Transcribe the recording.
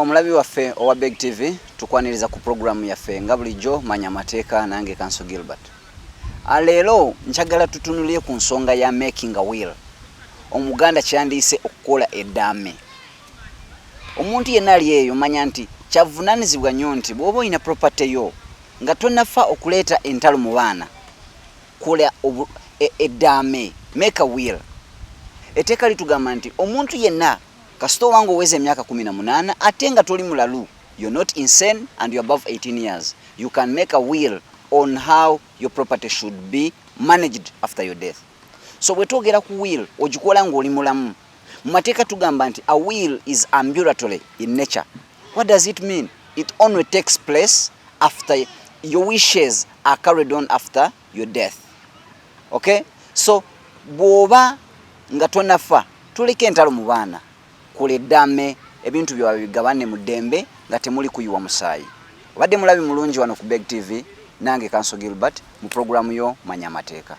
Omulabi waffe owa Big TV tukwaniriza ku programu yaffe nga bulijjo manya amateeka nange Kanso Gilbert. Alero njagala tutunulire ku nsonga ya making a will. Omuganda kyandise okukola eddaame. Omuntu yenna ali eyo manya nti kyavunaanyizibwa nnyo nti bw'oba olina property yo nga tonnafa okuleeta entalo mu baana kola eddaame, make a will. Etteeka litugamba nti omuntu yenna kasito wangu oweze emyaka 18 ate nga toli mulalu, you're not insane and you're above 18 years, you can make a will on how your property should be managed after your death. So bwe twogera ku will ogikola ng'oli mulamu. Mu mateeka tugamba nti a will is ambulatory in nature. What does it mean? It only takes place after your wishes are carried on after your death. Okay? So bw'oba nga tonnafa tuleke entalo mu baana kola eddaame ebintu byawe bigabane mu ddembe nga temuli kuyiwa musaayi. Obadde mulabi mulungi wano ku Big TV nange Kanso Gilbert mu programu yo manya amateeka.